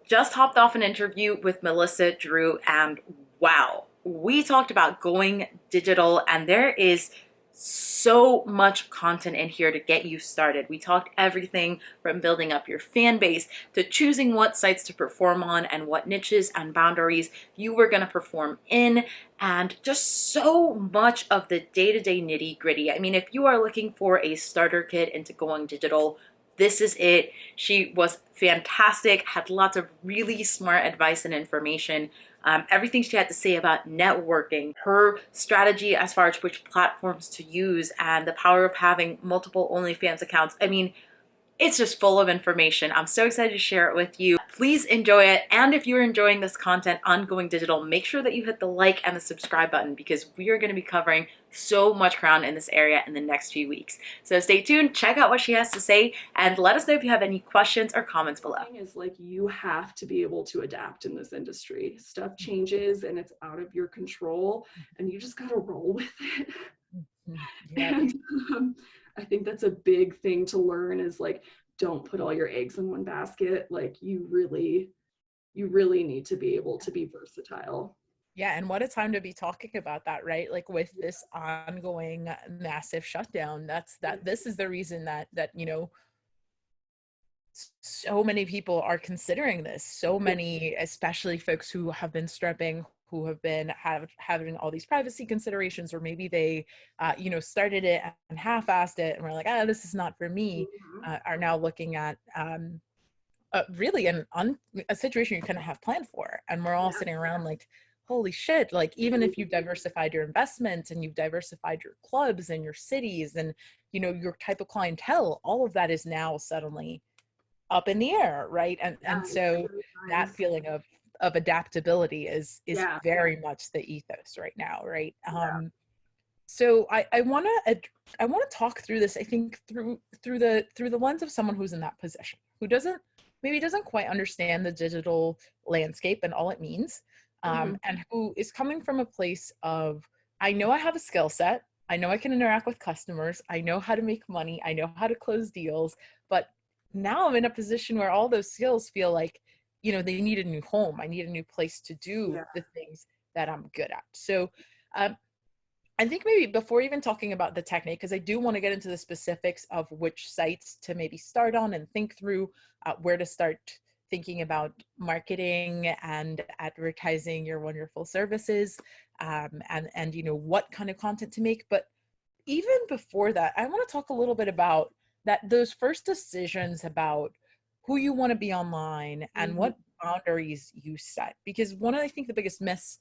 just hopped off an interview with Melissa Drew, and wow, we talked about going digital, and there is so much content in here to get you started. We talked everything from building up your fan base to choosing what sites to perform on and what niches and boundaries you were going to perform in, and just so much of the day-to-day nitty-gritty. I mean, if you are looking for a starter kit into going digital, this is it. She was fantastic, had lots of really smart advice and information. Everything she had to say about networking, her strategy as far as which platforms to use, and the power of having multiple OnlyFans accounts. I mean, it's just full of information. I'm so excited to share it with you. Please enjoy it. And if you're enjoying this content on Going Digital, make sure that you hit the like and the subscribe button, because we are going to be covering so much ground in this area in the next few weeks. So stay tuned, check out what she has to say, and let us know if you have any questions or comments below. The thing is, like, you have to be able to adapt in this industry. Stuff changes and it's out of your control, and you just got to roll with it. Yeah. And I think that's a big thing to learn, is like, don't put all your eggs in one basket. Like, you really need to be able to be versatile. Yeah, and what a time to be talking about that, right? Like, with this ongoing massive shutdown, this is the reason that so many people are considering this. So many, especially folks who have been stripping, who have been having all these privacy considerations, or maybe they, started it and half-assed it and were like, this is not for me, are now looking at really a situation you couldn't have planned for. And we're all sitting around like, holy shit, like, even if you've diversified your investments and you've diversified your clubs and your cities and, your type of clientele, all of that is now suddenly up in the air, right? And so that feeling of adaptability is very much the ethos right now, right? So I want to talk through this, I think, through the lens of someone who's in that position, who doesn't quite understand the digital landscape and all it means, and who is coming from a place of, I know I have a skill set, I know I can interact with customers, I know how to make money, I know how to close deals, but now I'm in a position where all those skills feel like, they need a new home. I need a new place to do the things that I'm good at. So I think maybe before even talking about the technique, because I do want to get into the specifics of which sites to maybe start on and think through where to start thinking about marketing and advertising your wonderful services, and what kind of content to make. But even before that, I want to talk a little bit about those first decisions about who you want to be online and what boundaries you set. Because one of, I think, the biggest myths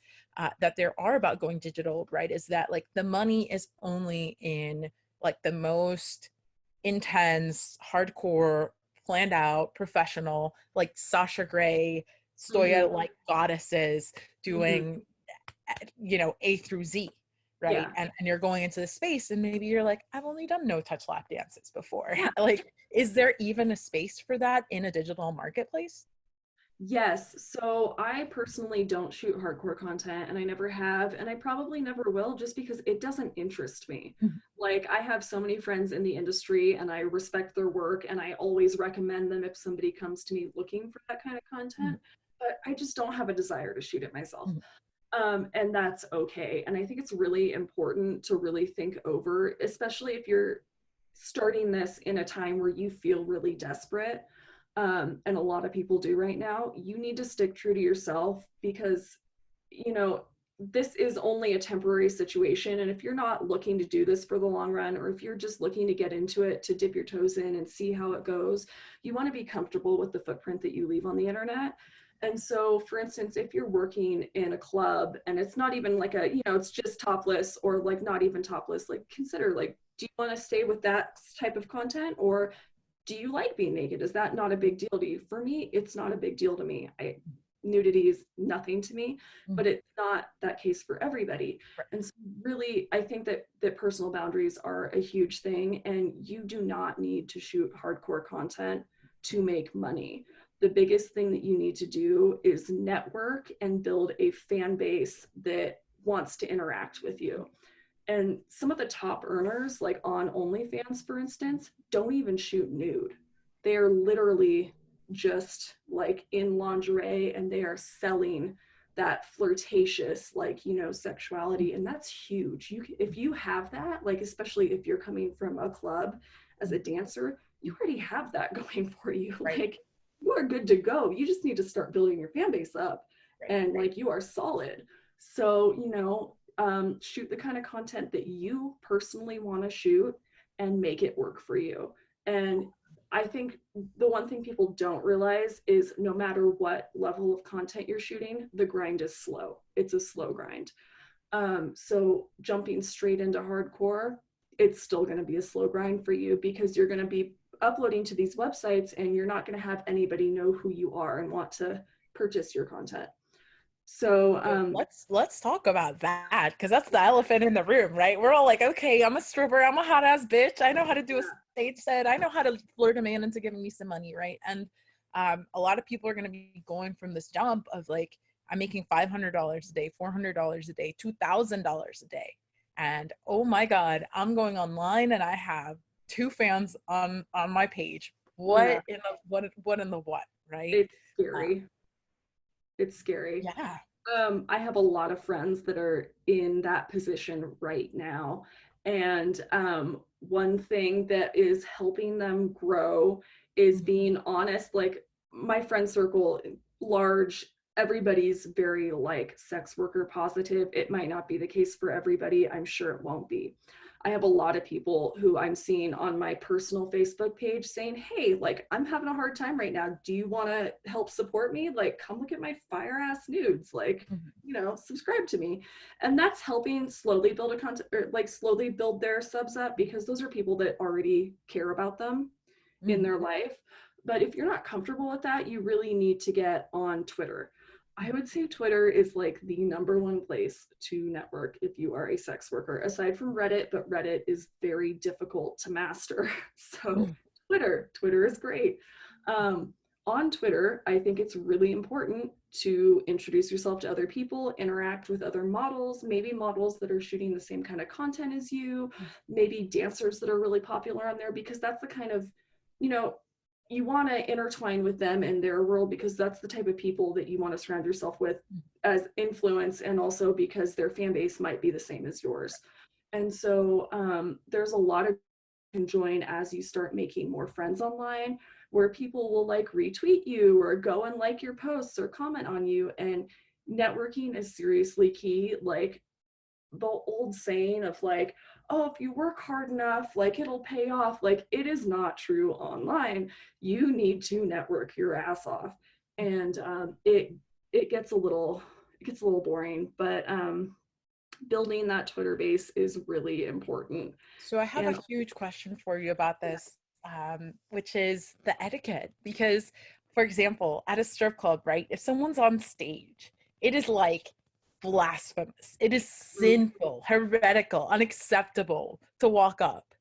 that there are about going digital, right, is that, like, the money is only in, like, the most intense, hardcore, planned out, professional, like Sasha Grey, Stoya, like goddesses doing, A through Z. Right. And you're going into the space and maybe you're like, I've only done no touch lap dances before. Like, is there even a space for that in a digital marketplace? Yes. So I personally don't shoot hardcore content, and I never have, and I probably never will, just because it doesn't interest me. Like, I have so many friends in the industry and I respect their work, and I always recommend them if somebody comes to me looking for that kind of content, but I just don't have a desire to shoot it myself. And that's okay. And I think it's really important to really think over, especially if you're starting this in a time where you feel really desperate. And a lot of people do right now. You need to stick true to yourself, because, this is only a temporary situation. And if you're not looking to do this for the long run, or if you're just looking to get into it to dip your toes in and see how it goes, you want to be comfortable with the footprint that you leave on the internet. And so, for instance, if you're working in a club and it's not even like it's just topless, or like not even topless, like, consider, like, do you want to stay with that type of content, or do you like being naked? Is that not a big deal to you? For me, it's not a big deal to me. Nudity is nothing to me, but it's not that case for everybody. And so, really, I think that personal boundaries are a huge thing, and you do not need to shoot hardcore content to make money. The biggest thing that you need to do is network and build a fan base that wants to interact with you. And some of the top earners, like on OnlyFans, for instance, don't even shoot nude. They are literally just like in lingerie and they are selling that flirtatious, like, you know, sexuality. And that's huge. If you have that, like, especially if you're coming from a club as a dancer, you already have that going for you. Right. Like, you are good to go. You just need to start building your fan base up, Right. and like, you are solid. So, you know, shoot the kind of content that you personally want to shoot and make it work for you. And I think the one thing people don't realize is no matter what level of content you're shooting, the grind is slow. It's a slow grind. So jumping straight into hardcore, it's still going to be a slow grind for you, because you're going to be uploading to these websites and you're not going to have anybody know who you are and want to purchase your content. So let's talk about that, because that's the elephant in the room, right? We're all like, okay, I'm a stripper, I'm a hot ass bitch, I know how to do a stage set, I know how to flirt a man into giving me some money, right? And a lot of people are going to be going from this jump of like, I'm making $500 a day, $400 a day, $2,000 a day, and oh my god, I'm going online and I have 2 fans on my page. What in the what in the what, right? It's scary. It's scary. Yeah. I have a lot of friends that are in that position right now. And one thing that is helping them grow is being honest. Like, my friend circle, large, everybody's very like sex worker positive. It might not be the case for everybody. I'm sure it won't be. I have a lot of people who I'm seeing on my personal Facebook page saying, hey, like, I'm having a hard time right now. Do you want to help support me? Like, come look at my fire ass nudes. Like, you know, subscribe to me. And that's helping slowly build a content, or like slowly build their subs up, because those are people that already care about them in their life. But if you're not comfortable with that, you really need to get on Twitter. I would say Twitter is like the #1 place to network if you are a sex worker, aside from Reddit, but Reddit is very difficult to master. So Twitter is great. On Twitter, I think it's really important to introduce yourself to other people, interact with other models, maybe models that are shooting the same kind of content as you, maybe dancers that are really popular on there, because that's the kind of, you know, you want to intertwine with them in their world, because that's the type of people that you want to surround yourself with as influence, and also because their fan base might be the same as yours. And so there's a lot of can join as you start making more friends online, where people will like retweet you or go and like your posts or comment on you. And networking is seriously key. Like, the old saying of like, oh, if you work hard enough, like, it'll pay off. Like, it is not true online. You need to network your ass off. And it gets a little boring, but building that Twitter base is really important. So I have a huge question for you about this, which is the etiquette. Because, for example, at a strip club, right, if someone's on stage, it is like blasphemous. It is sinful, heretical, unacceptable to walk up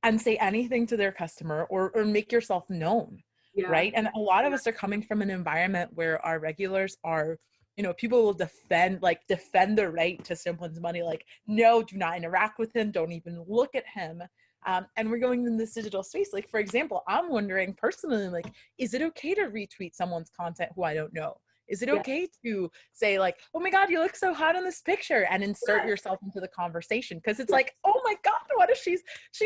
and say anything to their customer or make yourself known, right? And a lot of us are coming from an environment where our regulars are, you know, people will defend the right to someone's money. Like, no, do not interact with him. Don't even look at him. And we're going in this digital space. Like, for example, I'm wondering personally, like, is it okay to retweet someone's content who I don't know? Is it okay to say like, oh my God, you look so hot in this picture, and insert yourself into the conversation? Because it's like, oh my God, what if she's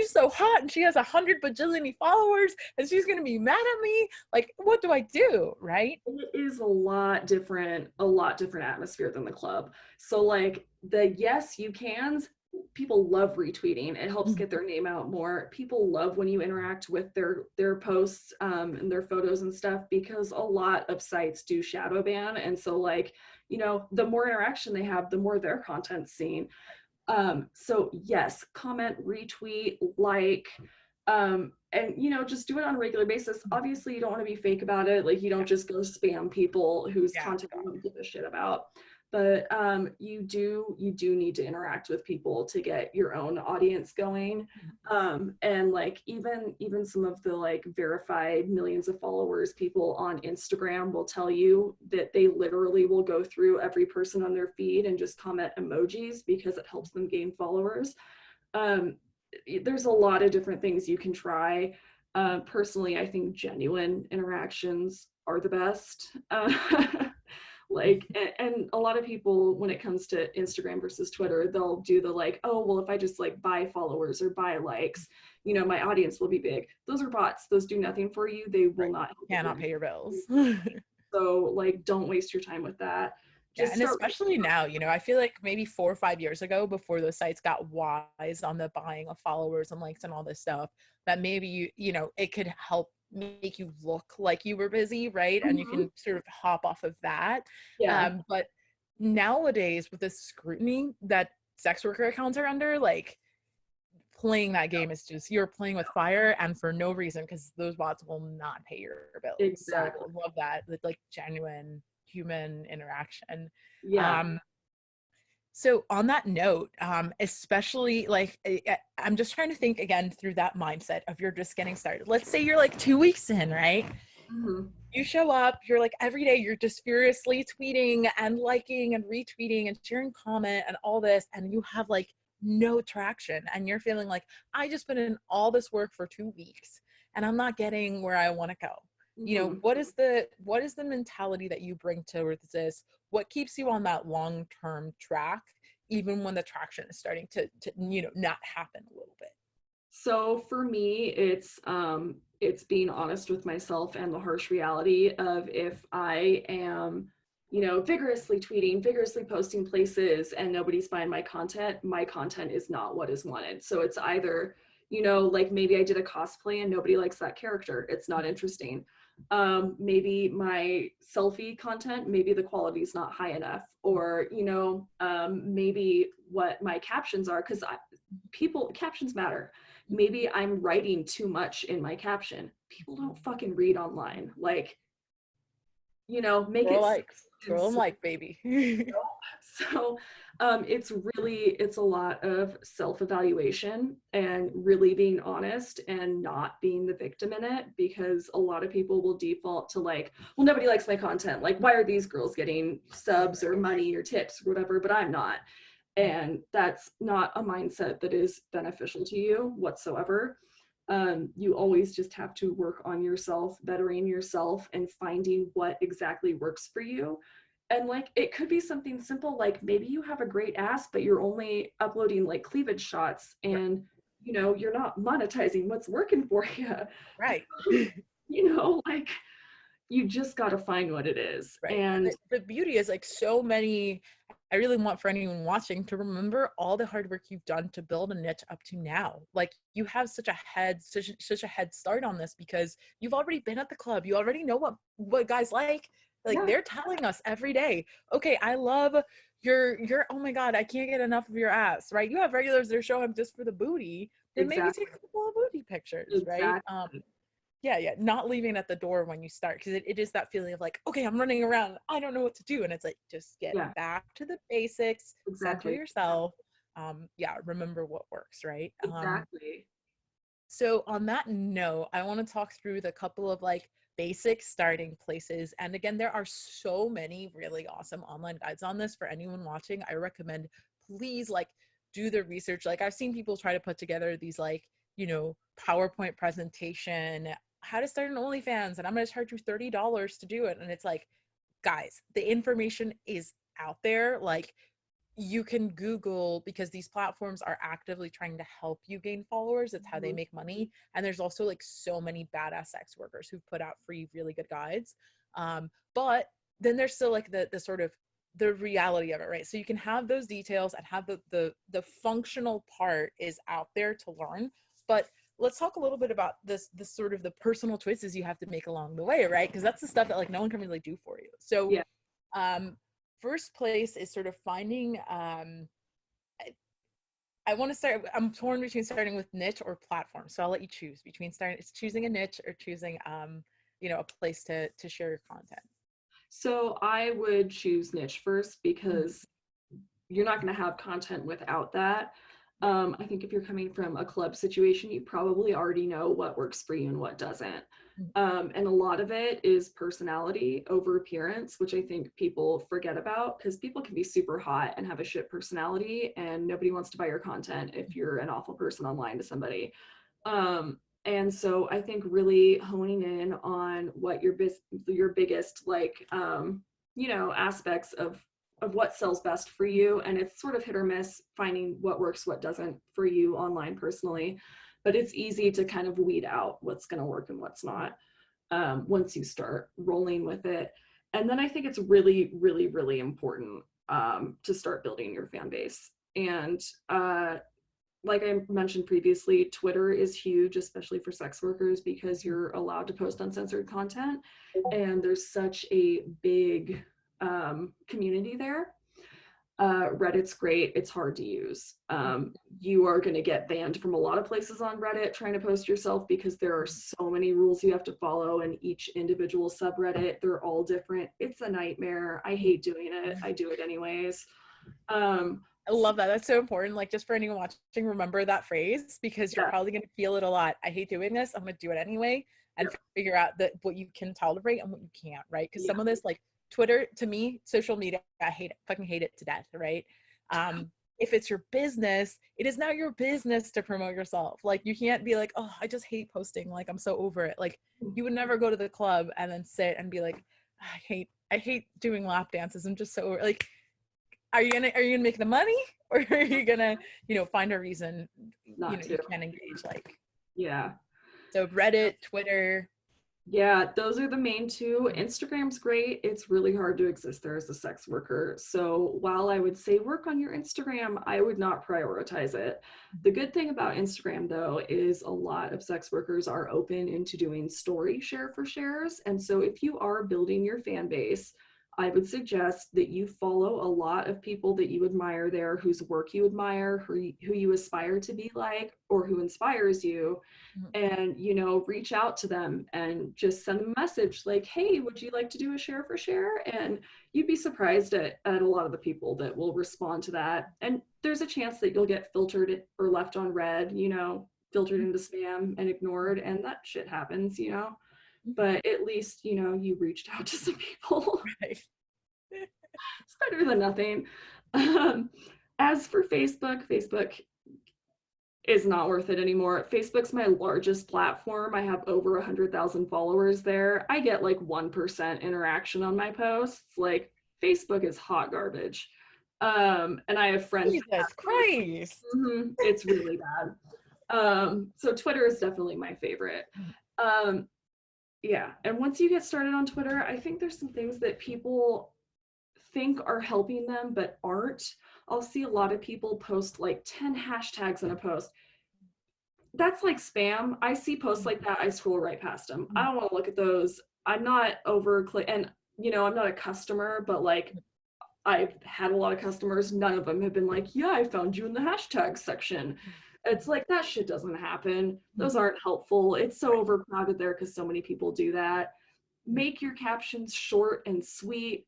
so hot and she has 100 bajillion followers and she's going to be mad at me? Like, what do I do? Right? It is a lot different atmosphere than the club. So like, the yes, you cans, people love retweeting. It helps get their name out more. People love when you interact with their posts and their photos and stuff, because a lot of sites do shadow ban. And so like, you know, the more interaction they have, the more their content's seen. So yes, comment, retweet, like, and you know, just do it on a regular basis. Obviously you don't want to be fake about it. Like, you don't just go spam people whose content you don't give a shit about. But you do need to interact with people to get your own audience going. And like, even some of the like verified millions of followers people on Instagram will tell you that they literally will go through every person on their feed and just comment emojis, because it helps them gain followers. There's a lot of different things you can try. Personally, I think genuine interactions are the best. Like, and a lot of people, when it comes to Instagram versus Twitter, they'll do the like, oh, well, if I just like buy followers or buy likes, you know, my audience will be big. Those are bots. Those do nothing for you. They will Right. not help with Cannot your pay your bills. so like, don't waste your time with that. Yeah, Just and start. especially now, you know, I feel like maybe 4 or 5 years ago, before those sites got wise on the buying of followers and likes and all this stuff, that maybe you know, it could help make you look like you were busy, right? And you Mhm. can sort of hop off of that. Yeah, But nowadays, with the scrutiny that sex worker accounts are under, like playing that game is just you're playing with fire and for no reason because those bots will not pay your bills. So exactly. I love that with like genuine human interaction. Yeah. Um, so on that note, especially like I'm just trying to think again through that mindset of you're just getting started. Let's say you're like 2 weeks in, right? Mhm. You show up, you're like every day, you're just furiously tweeting and liking and retweeting and sharing comment and all this, and you have like no traction, and you're feeling like I just put in all this work for 2 weeks and I'm not getting where I want to go. You know, Mhm. what is the mentality that you bring towards this? What keeps you on that long-term track, even when the traction is starting to not happen a little bit? So for me, it's being honest with myself and the harsh reality of if I am, you know, vigorously tweeting, vigorously posting places and nobody's buying my content is not what is wanted. So it's either, you know, like maybe I did a cosplay and nobody likes that character. It's not interesting. Maybe my selfie content, maybe the quality is not high enough, or, you know, maybe what my captions are, because people captions matter. Maybe I'm writing too much in my caption. People don't fucking read online. Like, you know, make Throw it likes, throw them simple. like baby. So it's a lot of self-evaluation and really being honest and not being the victim in it, because a lot of people will default to like, well, nobody likes my content. Like, why are these girls getting subs or money or tips or whatever, but I'm not. And that's not a mindset that is beneficial to you whatsoever. You always just have to work on yourself, bettering yourself, and finding what exactly works for you. And like, it could be something simple, like maybe you have a great ass, but you're only uploading like cleavage shots, and you know, you're not monetizing what's working for you. Right. You know, like, you just got to find what it is. Right. And And the beauty is like so many, I really want for anyone watching to remember all the hard work you've done to build a niche up to now. Like you have such a head start on this because you've already been at the club. You already know what guys like. Like yeah, they're telling us every day, okay, I love your oh my God, I can't get enough of your ass, right? You have regulars that are showing up just for the booty, then maybe take exactly, a couple of booty pictures, right? exactly. Yeah, not leaving at the door when you start, because it is that feeling of like, okay, I'm running around, I don't know what to do, and it's like just get Yeah, back to the basics, center exactly, yourself, yeah, remember what works, right? exactly. So on that note, I want to talk through the couple of like basic starting places, and again, there are so many really awesome online guides on this. For anyone watching, I recommend please like do the research. Like I've seen people try to put together these like, PowerPoint presentation, how to start an OnlyFans, and I'm going to charge you $30 to do it. And it's like, guys, the information is out there. Like you can Google, because these platforms are actively trying to help you gain followers. It's how they Mhm. make money. And there's also like so many badass sex workers who've put out free, really good guides. But then there's still like the sort of the reality of it, right? So you can have those details and have the functional part is out there to learn. But let's talk a little bit about this sort of the personal choices you have to make along the way, right? Because that's the stuff that like no one can really do for you. So Yeah. um first place is sort of finding I want to start, I'm torn between starting with niche or platform, so I'll let you choose between choosing a niche or choosing a place to share your content. So I would choose niche first, because you're not going to have content without that. Right. I think if you're coming from a club situation, you probably already know what works for you and what doesn't. And a lot of it is personality over appearance, which I think people forget about, because people can be super hot and have a shit personality, and nobody wants to buy your content if you're an awful person online to somebody. And so I think really honing in on what your biggest like aspects of what sells best for you, and it's sort of hit or miss finding what works, what doesn't for you online personally, but it's easy to kind of weed out what's going to work and what's not once you start rolling with it. And then I think it's really, really, really important to start building your fan base. And like I mentioned previously, Twitter is huge, especially for sex workers, because you're allowed to post uncensored content, and there's such a big community there. Reddit's great. It's hard to use. You are going to get banned from a lot of places on Reddit trying to post yourself because there are so many rules you have to follow, and each individual subreddit, they're all different. It's a nightmare. I hate doing it. I do it anyways. I love that. That's so important. Like, just for anyone watching, remember that phrase, because you're probably going to feel it a lot. I hate doing this. I'm going to do it anyway, and figure out that what you can tolerate and what you can't, right? Because some of this, like Twitter, to me, social media, I hate it, fucking hate it to death, right? If it's your business, it is now your business to promote yourself. Like, you can't be like, oh, I just hate posting. Like, I'm so over it. Like, you would never go to the club and then sit and be like, I hate doing lap dances. I'm just so like, are you gonna make the money, or are you gonna, find a reason you can engage? Like, so Reddit, Twitter. Yeah, those are the main two. Instagram's great. It's really hard to exist there as a sex worker. So while I would say work on your Instagram, I would not prioritize it. The good thing about Instagram, though, is a lot of sex workers are open into doing story share for shares. And so if you are building your fan base, I would suggest that you follow a lot of people that you admire there, whose work you admire, who you aspire to be like, or who inspires you, and reach out to them and just send them a message like, hey, would you like to do a share for share? And you'd be surprised at a lot of the people that will respond to that. And there's a chance that you'll get filtered or left on red, filtered into spam and ignored, and that shit happens, but at least you reached out to some people. Right. It's better than nothing. As for Facebook is not worth it anymore. Facebook's my largest platform. I have over 100,000 followers there. I get like 1% interaction on my posts. Like, Facebook is hot garbage. And I have friends. Jesus Christ. It's really bad. So Twitter is definitely my favorite. Yeah, and once you get started on Twitter, I think there's some things that people think are helping them but aren't. I'll see a lot of people post like 10 hashtags in a post. That's like spam. I see posts like that, I scroll right past them. I don't want to look at those. I'm not and I'm not a customer, but like, I've had a lot of customers. None of them have been like, yeah, I found you in the hashtag section. It's like, that shit doesn't happen. Those aren't helpful. It's so overcrowded there because so many people do that. Make your captions short and sweet,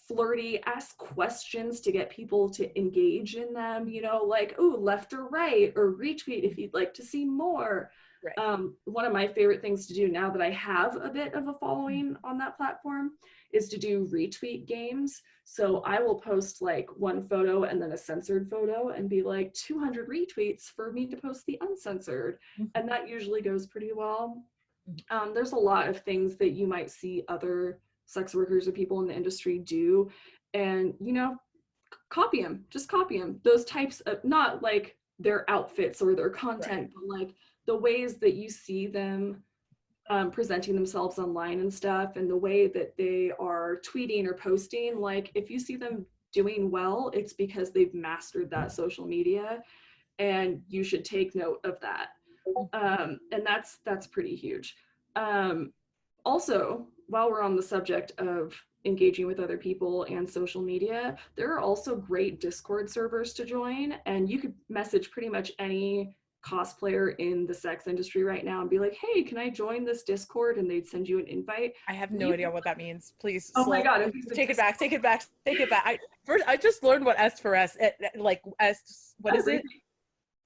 flirty, ask questions to get people to engage in them, like, ooh, left or right, or retweet if you'd like to see more. Right. One of my favorite things to do now that I have a bit of a following on that platform is to do retweet games. So I will post like one photo and then a censored photo and be like 200 retweets for me to post the uncensored. And that usually goes pretty well. There's a lot of things that you might see other sex workers or people in the industry do, and copy them. Just copy them. Those types of, not like their outfits or their content, but like the ways that you see them presenting themselves online and stuff, and the way that they are tweeting or posting. Like, if you see them doing well, it's because they've mastered that social media, and you should take note of that. And that's pretty huge. Also, while we're on the subject of engaging with other people and social media, there are also great Discord servers to join, and you could message pretty much any cosplayer in the sex industry right now and be like, hey, can I join this Discord? And they'd send you an invite. I have no idea what that means. Please. Oh my God. Take it back. I just learned what S for S, like S, what is it?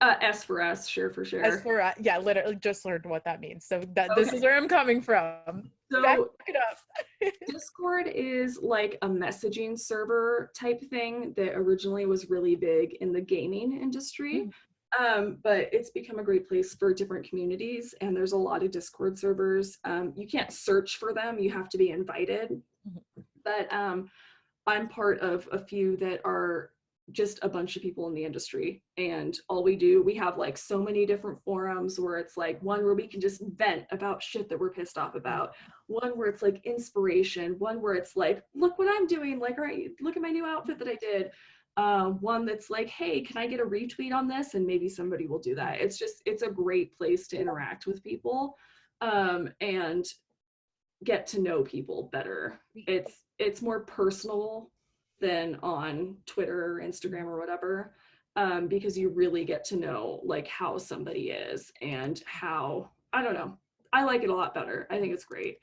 S for S, share for share. S for yeah, literally just learned what that means. So this is where I'm coming from. So back it up. Discord is like a messaging server type thing that originally was really big in the gaming industry. But it's become a great place for different communities, and there's a lot of Discord servers. You can't search for them, you have to be invited. But I'm part of a few that are just a bunch of people in the industry, and we have like so many different forums where it's like one where we can just vent about shit that we're pissed off about, one where it's like inspiration, one where it's like, look what I'm doing, like, right, look at my new outfit that I did, one that's like, hey, can I get a retweet on this, and maybe somebody will do that. It's a great place to interact with people, and get to know people better. It's more personal than on Twitter or Instagram or whatever, because you really get to know like how somebody is and how, I don't know, I like it a lot better. I think it's great.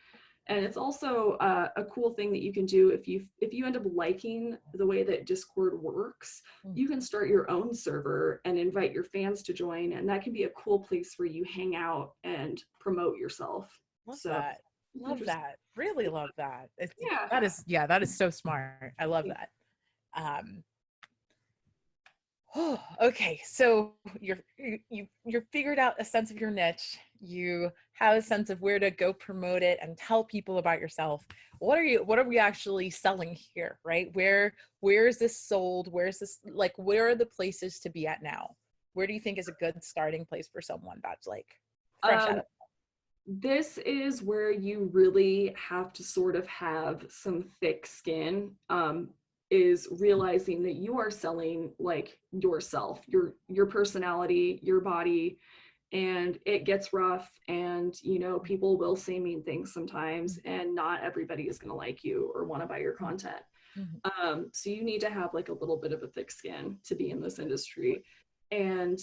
And it's also a cool thing that you can do if you end up liking the way that Discord works, you can start your own server and invite your fans to join, and that can be a cool place where you hang out and promote yourself. Love that. Love that. Really love that. That is so smart. I love that. Okay, so you're figured out a sense of your niche. You have a sense of where to go promote it and tell people about yourself. What are we actually selling here, right? Where is this sold? Where are the places to be at now? Where do you think is a good starting place for someone that's like fresh out of this is where you really have to sort of have some thick skin, is realizing that you are selling like yourself, your personality, your body, and it gets rough, and people will say mean things sometimes, and not everybody is going to like you or want to buy your content. So you need to have like a little bit of a thick skin to be in this industry. And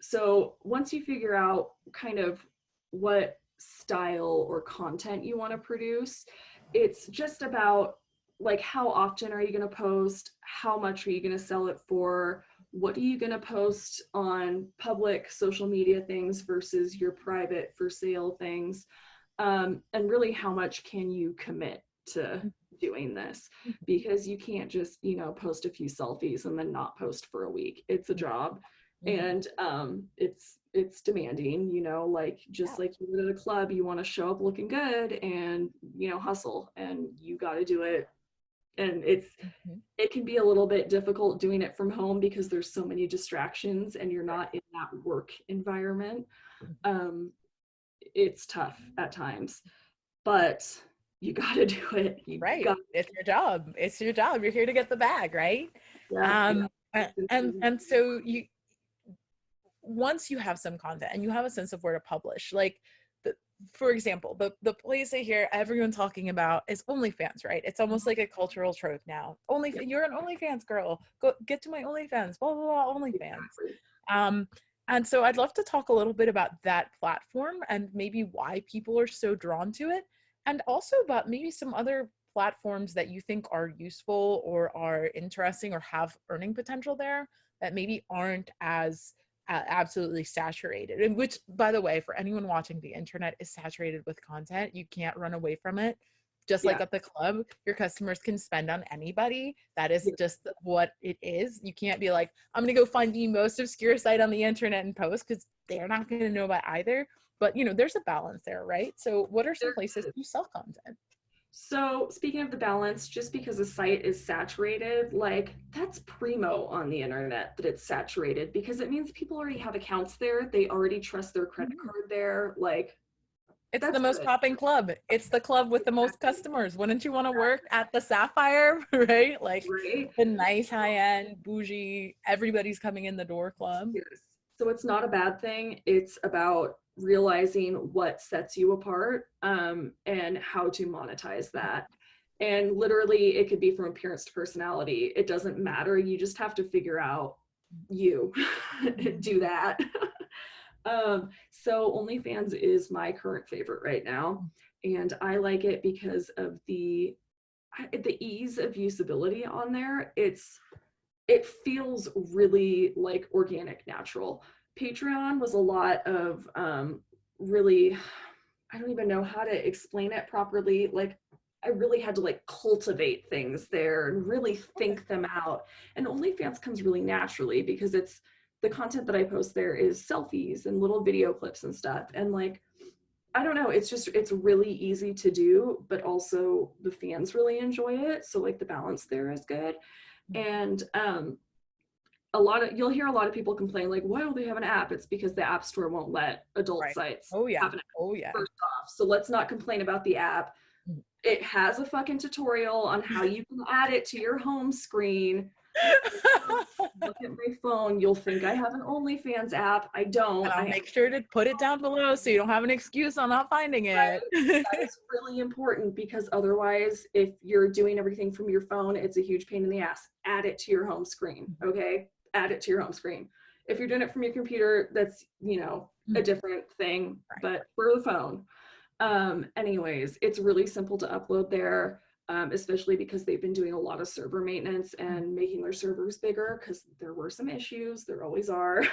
so once you figure out kind of what style or content you want to produce, it's just about like, how often are you going to post? How much are you going to sell it for? What are you going to post on public social media things versus your private for sale things? And really, how much can you commit to doing this? Because you can't just, post a few selfies and then not post for a week. It's a job. And it's demanding, like just like you would at a club, you want to show up looking good and hustle, and you got to do it. And it can be a little bit difficult doing it from home because there's so many distractions and you're not in that work environment. It's tough at times, but you got to do it. It's your job. It's your job. You're here to get the bag, right? And so once you have some content and you have a sense of where to publish, like for example, the place I hear everyone talking about is OnlyFans, right? It's almost like a cultural trope now. You're an OnlyFans girl. Go get to my OnlyFans. Blah blah blah. OnlyFans. And so I'd love to talk a little bit about that platform and maybe why people are so drawn to it, and also about maybe some other platforms that you think are useful or are interesting or have earning potential there that maybe aren't as absolutely saturated, and which, by the way, for anyone watching, the internet is saturated with content. You can't run away from it. Just like at the club, your customers can spend on anybody. That is just what it is. You can't be like, I'm gonna go find the most obscure site on the internet and post, because they're not gonna know about either. But there's a balance there, right? So what are some places you sell content? So speaking of the balance, just because a site is saturated, like that's primo on the internet that it's saturated, because it means people already have accounts there. They already trust their credit card there. Like, it's the most popping club. It's the club with the most customers. Wouldn't you want to work at the Sapphire, right? Like the nice high-end, bougie, everybody's coming in the door club. Yes. So it's not a bad thing. It's about realizing what sets you apart, and how to monetize that. And literally, it could be from appearance to personality. It doesn't matter. You just have to figure out you do that. So OnlyFans is my current favorite right now, and I like it because of the ease of usability on there. It feels really like organic, natural. Patreon was a lot of really, I don't even know how to explain it properly. Like, I really had to like cultivate things there and really think them out. And OnlyFans comes really naturally because it's the content that I post there is selfies and little video clips and stuff. And like, I don't know, it's really easy to do, but also the fans really enjoy it. So like the balance there is good. And you'll hear a lot of people complain like, why don't they have an app? It's because the app store won't let adult Right. sites Oh yeah. have an app, Oh yeah. first off. So let's not complain about the app. It has a fucking tutorial on how you can add it to your home screen. Look at my phone, you'll think I have an OnlyFans app. I don't. And I'll make sure to put it down below so you don't have an excuse on not finding it. That is really important, because otherwise, if you're doing everything from your phone, it's a huge pain in the ass. Add it to your home screen, okay? Add it to your home screen. If you're doing it from your computer, that's, a different thing, but for the phone. Anyways, it's really simple to upload there, especially because they've been doing a lot of server maintenance and making their servers bigger, because there were some issues. There always are.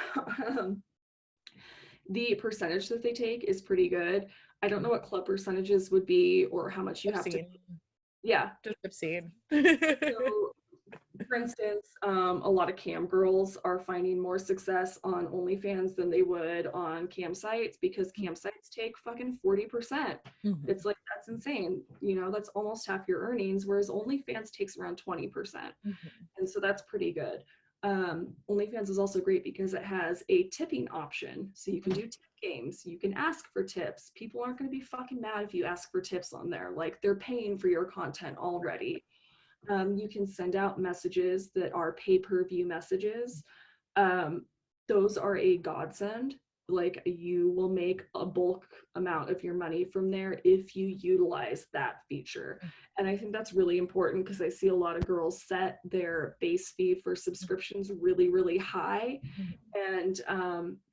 The percentage that they take is pretty good. I don't know what club percentages would be or how much you have to. Yeah. Just obscene. So, for instance, a lot of cam girls are finding more success on OnlyFans than they would on cam sites, because cam sites take fucking 40%. It's like, that's insane. That's almost half your earnings, whereas OnlyFans takes around 20%. And so that's pretty good. OnlyFans is also great because it has a tipping option. So you can do tip games. You can ask for tips. People aren't going to be fucking mad if you ask for tips on there. Like, they're paying for your content already. You can send out messages that are pay-per-view messages. Those are a godsend. Like, you will make a bulk amount of your money from there if you utilize that feature. And I think that's really important, because I see a lot of girls set their base fee for subscriptions really, really high, and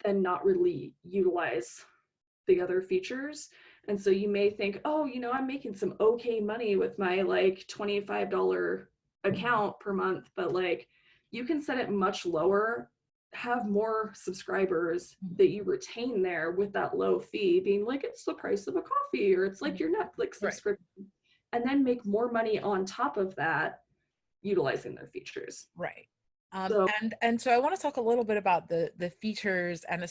then not really utilize the other features. And so you may think, oh, I'm making some okay money with my like $25 account per month, but like, you can set it much lower, have more subscribers that you retain there with that low fee, being like, it's the price of a coffee, or it's like your Netflix subscription, and then make more money on top of that utilizing their features. Right. And so I want to talk a little bit about the features, and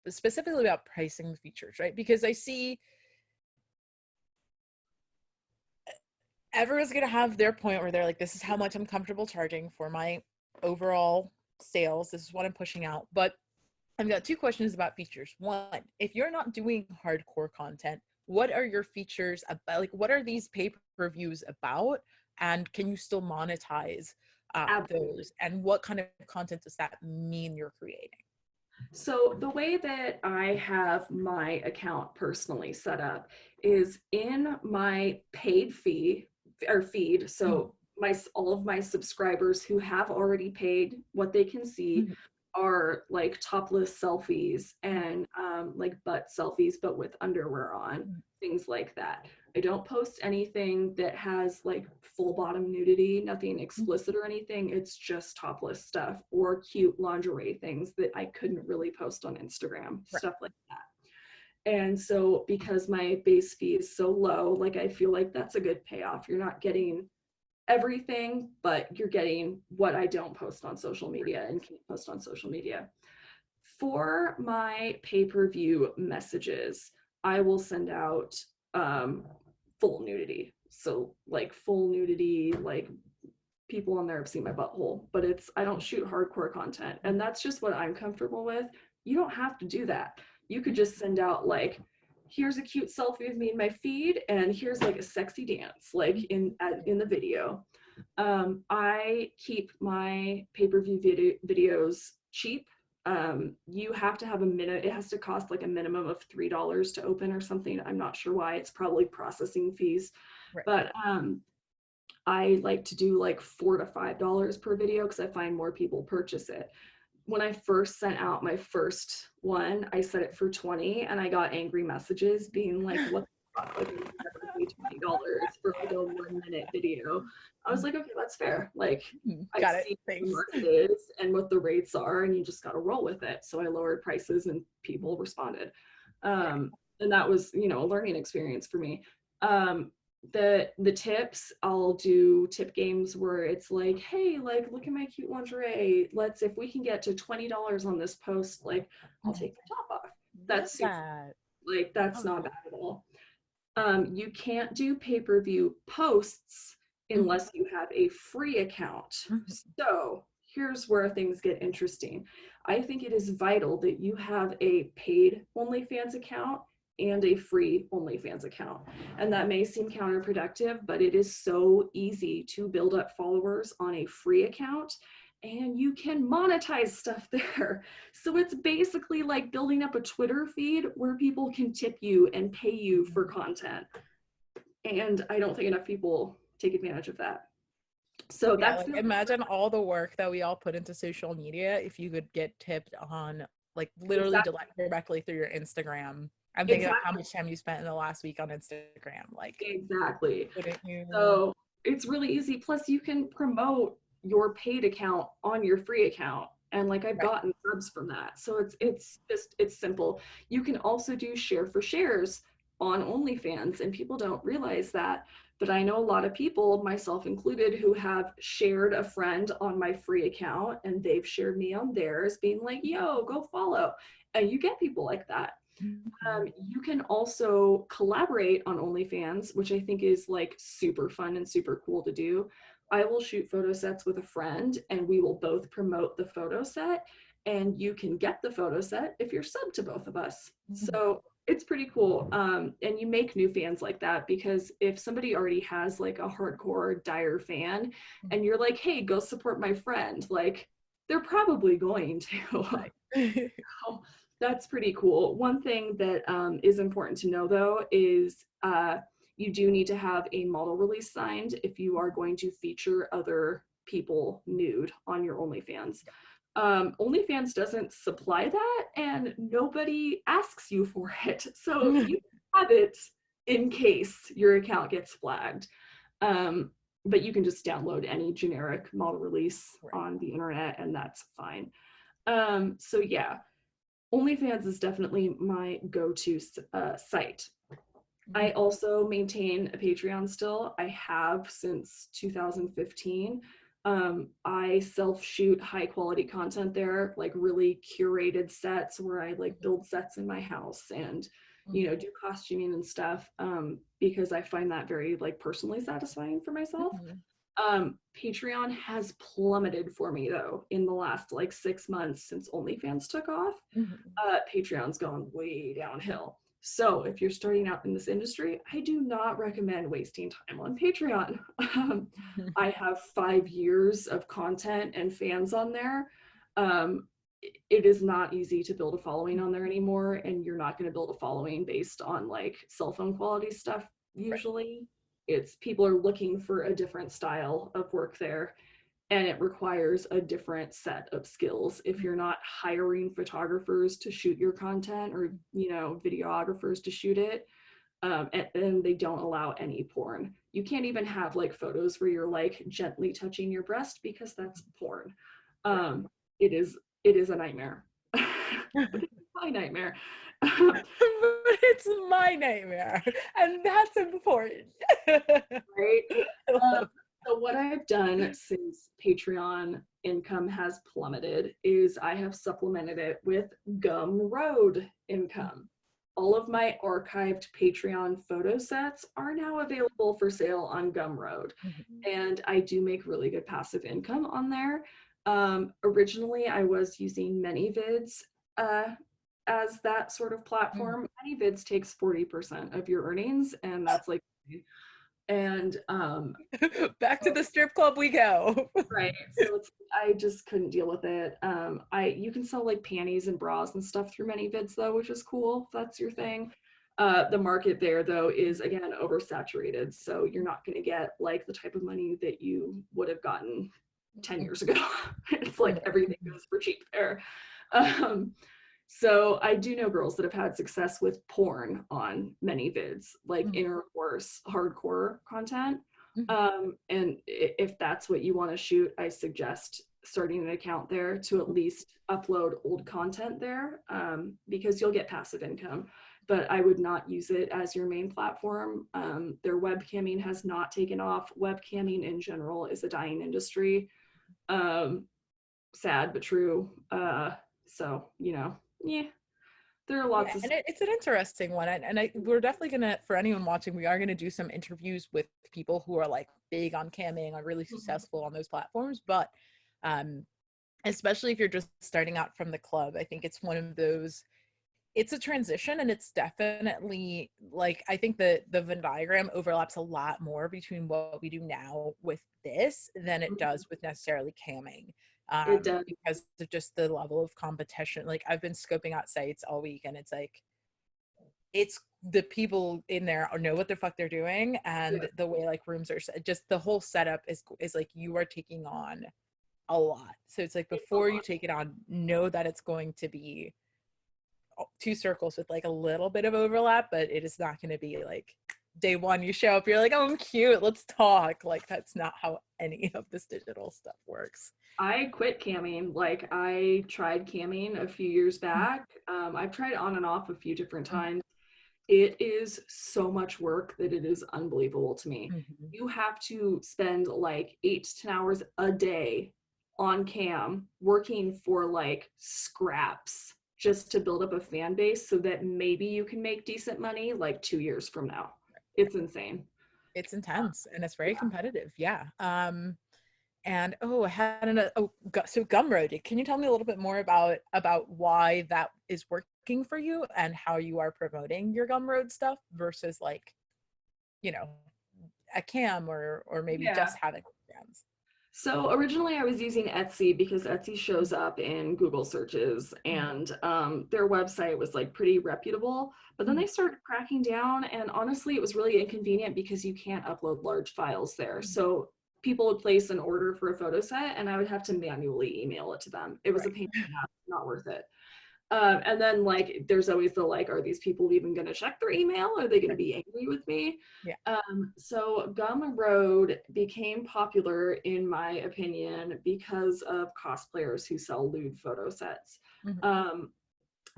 specifically about pricing the features, right? Because I see everyone's going to have their point where they're like, this is how much I'm comfortable charging for my overall sales. This is what I'm pushing out. But I've got two questions about features. One, if you're not doing hardcore content, what are your features about? Like, what are these pay-per-views about? And can you still monetize those? And what kind of content does that mean you're creating? So the way that I have my account personally set up is in my paid feed. So all of my subscribers who have already paid, what they can see are like topless selfies and like butt selfies, but with underwear on, things like that. I don't post anything that has like full bottom nudity, nothing explicit or anything. It's just topless stuff or cute lingerie things that I couldn't really post on Instagram, stuff like that. And so because my base fee is so low, like, I feel like that's a good payoff. You're not getting everything, but you're getting what I don't post on social media and can't post on social media. For my pay-per-view messages, I will send out full nudity. So like full nudity, like people on there have seen my butthole, but I don't shoot hardcore content, and that's just what I'm comfortable with. You don't have to do that. You could just send out like, here's a cute selfie of me in my feed, and here's like a sexy dance, like in the video. I keep my pay-per-view videos cheap. You have to have it has to cost like a minimum of $3 to open or something. I'm not sure why. It's probably processing fees. But I like to do like $4 to $5 per video, because I find more people purchase it. When I first sent out my first one, I set it for 20, and I got angry messages being like, what the fuck, like, I would never pay $20 for like a 1-minute video. I was like, okay, that's fair. Like, I see what the market is and what the rates are, and you just got to roll with it. So I lowered prices and people responded. And that was, a learning experience for me. The tips, I'll do tip games where it's like, hey, like look at my cute lingerie. If we can get to $20 on this post, like I'll take the top off. Love That's super, that. like that's not bad at all. You can't do pay-per-view posts unless you have a free account. So here's where things get interesting. I think it is vital that you have a paid OnlyFans account and a free OnlyFans account. And that may seem counterproductive, but it is so easy to build up followers on a free account, and you can monetize stuff there. So it's basically like building up a Twitter feed where people can tip you and pay you for content. And I don't think enough people take advantage of that. So Yeah, that's like imagine all the work that we all put into social media if you could get tipped on like literally exactly. directly through your Instagram. I'm thinking of how Exactly. much time you spent in the last week on Instagram. Like, Exactly. wouldn't you? So it's really easy. Plus, you can promote your paid account on your free account. And like I've Right. gotten subs from that. So it's simple. You can also do share for shares on OnlyFans, and people don't realize that. But I know a lot of people, myself included, who have shared a friend on my free account and they've shared me on theirs, being like, yo, go follow. And you get people like that. You can also collaborate on OnlyFans, which I think is like super fun and super cool to do. I will shoot photo sets with a friend and we will both promote the photo set, and you can get the photo set if you're sub to both of us. So it's pretty cool. And you make new fans like that, because if somebody already has like a hardcore dire fan and you're like, hey, go support my friend, like they're probably going to. Right. So that's pretty cool. One thing that is important to know though is you do need to have a model release signed if you are going to feature other people nude on your OnlyFans. OnlyFans doesn't supply that and nobody asks you for it. So if you have it in case your account gets flagged, but you can just download any generic model release Right. on the internet and that's fine. So yeah, OnlyFans is definitely my go-to site. I also maintain a Patreon still. I have since 2015. I self-shoot high quality content there, like really curated sets where I like build sets in my house and do costuming and stuff, because I find that very like personally satisfying for myself. Patreon has plummeted for me though in the last like 6 months since OnlyFans took off. Patreon's gone way downhill. So if you're starting out in this industry, I do not recommend wasting time on Patreon. I have 5 years of content and fans on there. It is not easy to build a following on there anymore, and you're not going to build a following based on like cell phone quality stuff usually. It's people are looking for a different style of work there, and it requires a different set of skills. If you're not hiring photographers to shoot your content or videographers to shoot it, and they don't allow any porn. You can't even have like photos where you're like gently touching your breast because that's porn. It is a nightmare. But it's my nightmare. But it's my nightmare, and that's important. Right? So what I've done since Patreon income has plummeted is I have supplemented it with Gumroad income. All of my archived Patreon photo sets are now available for sale on Gumroad, and I do make really good passive income on there. Originally, I was using ManyVids as that sort of platform. ManyVids takes 40% of your earnings, and that's like, and Back to the strip club we go. right. So I just couldn't deal with it. You can sell like panties and bras and stuff through ManyVids though, which is cool if that's your thing. The market there though is again oversaturated, so you're not going to get like the type of money that you would have gotten 10 years ago. It's like everything goes for cheap there. So I do know girls that have had success with porn on ManyVids, like intercourse, hardcore content. And if that's what you want to shoot, I suggest starting an account there to at least upload old content there, because you'll get passive income. but I would not use it as your main platform. Their webcamming has not taken off. Webcamming in general is a dying industry. Sad but true. So, you know, yeah, there are Yeah, lots of and it's an interesting one, we're definitely gonna, for anyone watching, we are gonna do some interviews with people who are like big on camming, are really successful on those platforms. But um, especially if you're just starting out from the club, I think it's one of those. It's a transition, and it's definitely like, I think the Venn diagram overlaps a lot more between what we do now with this than it does with necessarily camming. it does. Because of just the level of competition. Like, I've been scoping out sites all week, and it's like, it's the people in there know what the fuck they're doing, and Yeah. the way like rooms are just the whole setup is like, you are taking on a lot. So it's like, It's a before you lot. take it on, know that it's going to be two circles with like a little bit of overlap, but it is not going to be like day one you show up, you're like, oh, I'm cute, let's talk. Like, that's not how any of this digital stuff works. I quit camming. Like I tried camming a few years back. I've tried on and off a few different times. It is so much work that it is unbelievable to me. Mm-hmm. You have to spend like 8 to 10 hours a day on cam working for like scraps just to build up a fan base so that maybe you can make decent money like 2 years from now. It's insane. It's intense, and it's very Yeah. competitive. Yeah. And I had so Gumroad. Can you tell me a little bit more about why that is working for you, and how you are promoting your Gumroad stuff versus, like, you know, a cam, or maybe Yeah. just having fans? So originally I was using Etsy because Etsy shows up in Google searches, and their website was like pretty reputable. But then they started cracking down, and honestly, it was really inconvenient because you can't upload large files there. So people would place an order for a photo set, and I would have to manually email it to them. It was a Right. pain in the ass, not worth it. And then like there's always the like, are these people even going to check their email? Are they going to Right. be angry with me? Yeah. So Gumroad became popular, in my opinion, because of cosplayers who sell lewd photo sets. Mhm.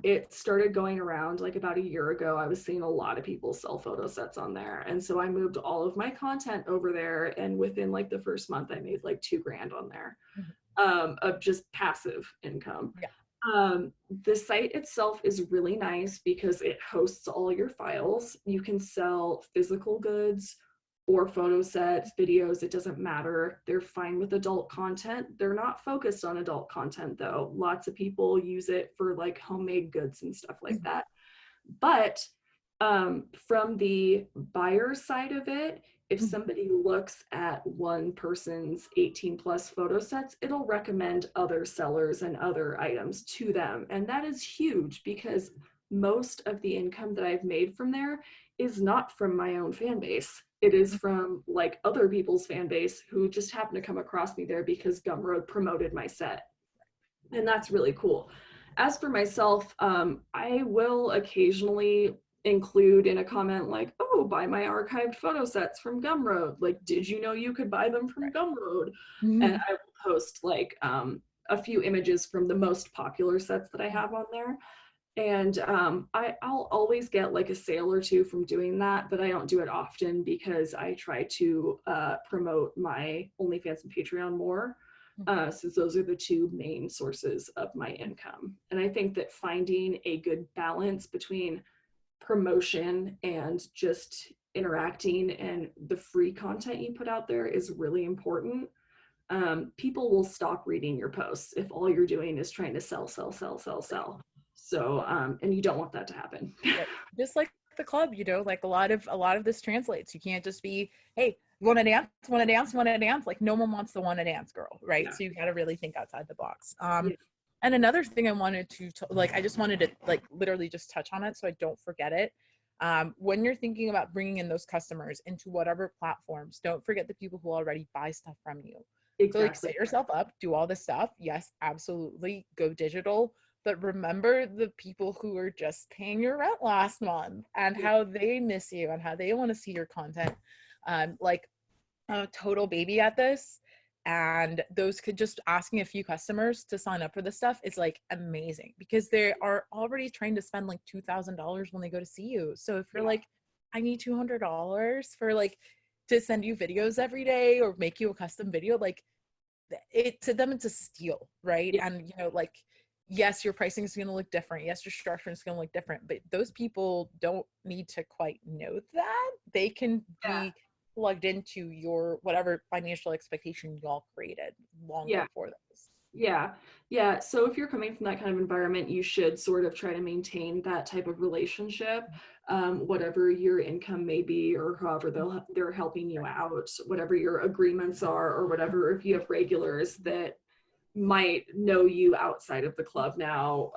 It started going around like about a year ago. I was seeing a lot of people sell photo sets on there. And so I moved all of my content over there. And within like the first month, I made like 2 grand on there, Mhm. of just passive income. Yeah. The site itself is really nice because it hosts all your files. You can sell physical goods or photo sets, videos, it doesn't matter. They're fine with adult content. They're not focused on adult content though. Lots of people use it for like homemade goods and stuff like Mhm. that. But from the buyer side of it, if Mhm. somebody looks at one person's 18 plus photo sets, it'll recommend other sellers and other items to them. And that is huge because most of the income that I've made from there is not from my own fan base. It is from like other people's fan base who just happen to come across me there because Gumroad promoted my set. And that's really cool. As for myself, I will occasionally include in a comment like, oh, buy my archived photo sets from Gumroad. Like, did you know you could buy them from Right. Gumroad? And Mhm. I will post like a few images from the most popular sets that I have on there. And I'll always get like a sale or two from doing that, but I don't do it often because I try to promote my OnlyFans and Patreon more, since those are the two main sources of my income. And I think that finding a good balance between promotion and just interacting and the free content you put out there is really important. People will stop reading your posts if all you're doing is trying to sell, sell, sell, sell, sell. So, and you don't want that to happen. Right. Just like the club, like a lot of this translates. You can't just be, hey, you want to dance, want to dance, want to dance. Like, no one wants the want to dance girl, right? Yeah. So you got to really think outside the box. Yeah. And another thing I wanted to like, I just wanted to like literally just touch on it so I don't forget it. When you're thinking about bringing in those customers into whatever platforms, don't forget the people who already buy stuff from you. So like, Exactly. set yourself up, do all this stuff. Yes, absolutely, go digital. But remember the people who are just paying your rent last month, and Yeah. how they miss you and how they want to see your content. Like, a total baby at this. And those could just asking a few customers to sign up for this stuff is like amazing because they are already trying to spend like $2,000 when they go to see you. So if you're like, I need $200 for like to send you videos every day or make you a custom video, like it to them it's a steal, right? Yeah. And you know, like yes, your pricing is going to look different, yes, your structure is going to look different, but those people don't need to quite know that. They can Yeah. be plugged into your whatever financial expectation y'all created long Yeah. before this. Yeah. Yeah. So if you're coming from that kind of environment, you should sort of try to maintain that type of relationship, whatever your income may be, or however they're helping you out, whatever your agreements are, or whatever, if you have regulars that might know you outside of the club now,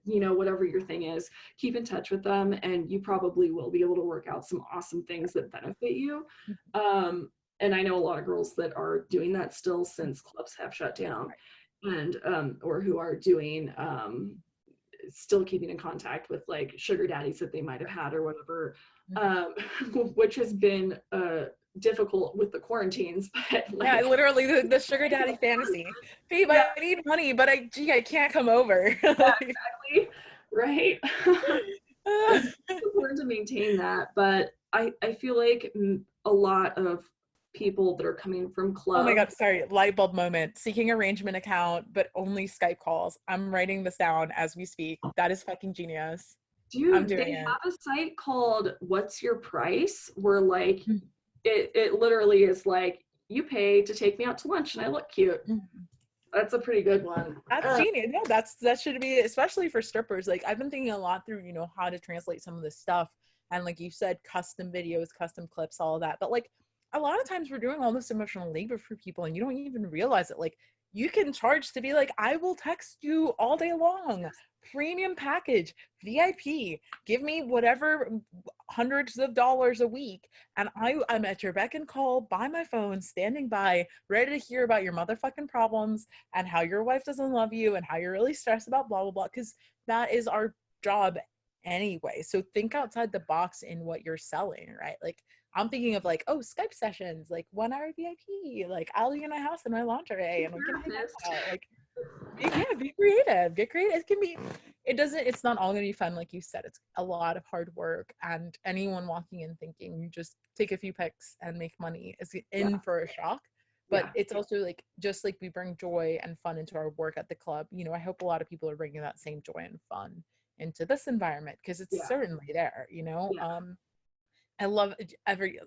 whatever your thing is, keep in touch with them and you probably will be able to work out some awesome things that benefit you. And I know a lot of girls that are doing that still since clubs have shut down, and or who are doing still keeping in contact with like sugar daddies that they might have had or whatever, um, which has been difficult with the quarantines. But Yeah, like, literally the sugar daddy fantasy. Babe, yeah, I need money, but I can't come over. yeah, exactly, right. It's important to maintain that, but I feel like a lot of people that are coming from Oh my club. God, sorry, light bulb moment. Seeking arrangement account, but only Skype calls. I'm writing this down as we speak. That is fucking genius. I'm Dude, doing they it. have a site called What's Your Price, where like it literally is like, you pay to take me out to lunch and I look cute. That's a pretty good one. That's genius. No, that should be, especially for strippers. Like I've been thinking a lot through, you know, how to translate some of this stuff. And like you said, custom videos, custom clips, all of that. But like a lot of times we're doing all this emotional labor for people and you don't even realize it. Like you can charge to be like, I will text you all day long. Premium package, VIP, give me whatever hundreds of dollars a week. And I'm at your beck and call by my phone, standing by, ready to hear about your motherfucking problems and how your wife doesn't love you and how you're really stressed about blah, blah, blah. Because that is our job anyway. So think outside the box in what you're selling, right? Like I'm thinking of like, oh, Skype sessions, like 1 hour VIP, like I'll be in my house in my lingerie and we can hang out. Like, be creative, get creative. It can be, it's not all gonna be fun. Like you said, it's a lot of hard work, and anyone walking in thinking you just take a few pics and make money is in for a shock. But it's also like, just like we bring joy and fun into our work at the club, you know, I hope a lot of people are bringing that same joy and fun into this environment because it's certainly there, you know. I love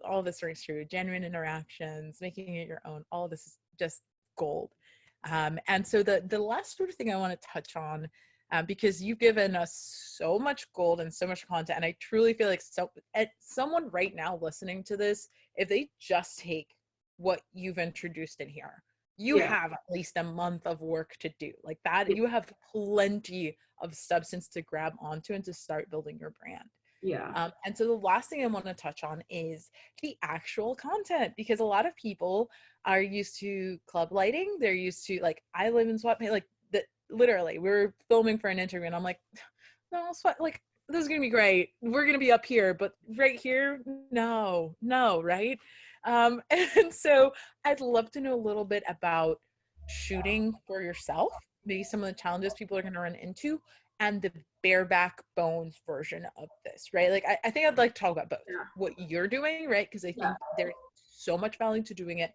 all this rings true, genuine interactions, making it your own. All of this is just gold. And so the last sort of thing I want to touch on, because you've given us so much gold and so much content, and I truly feel like someone right now listening to this, if they just take what you've introduced in here, you have at least a month of work to do. Like that, you have plenty of substance to grab onto and to start building your brand. And so the last thing I want to touch on is the actual content, because a lot of people are used to club lighting. They're used to like, I live in sweatpants, like that. Literally, we were filming for an interview, and I'm like, no, sweat, like this is gonna be great. We're gonna be up here, but right here, no, right? And so I'd love to know a little bit about shooting for yourself, maybe some of the challenges people are gonna run into, and the bareback bones version of this, right? Like I think I'd like to talk about both. What you're doing, right? Because I think there's so much value to doing it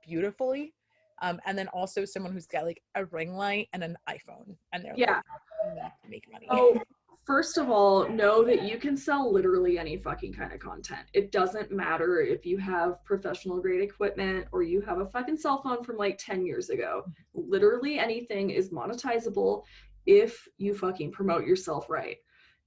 beautifully. And then also someone who's got like a ring light and an iPhone and they're like, I need to make money. Oh, first of all, know that you can sell literally any fucking kind of content. It doesn't matter if you have professional grade equipment or you have a fucking cell phone from like 10 years ago. Literally anything is monetizable if you fucking promote yourself right.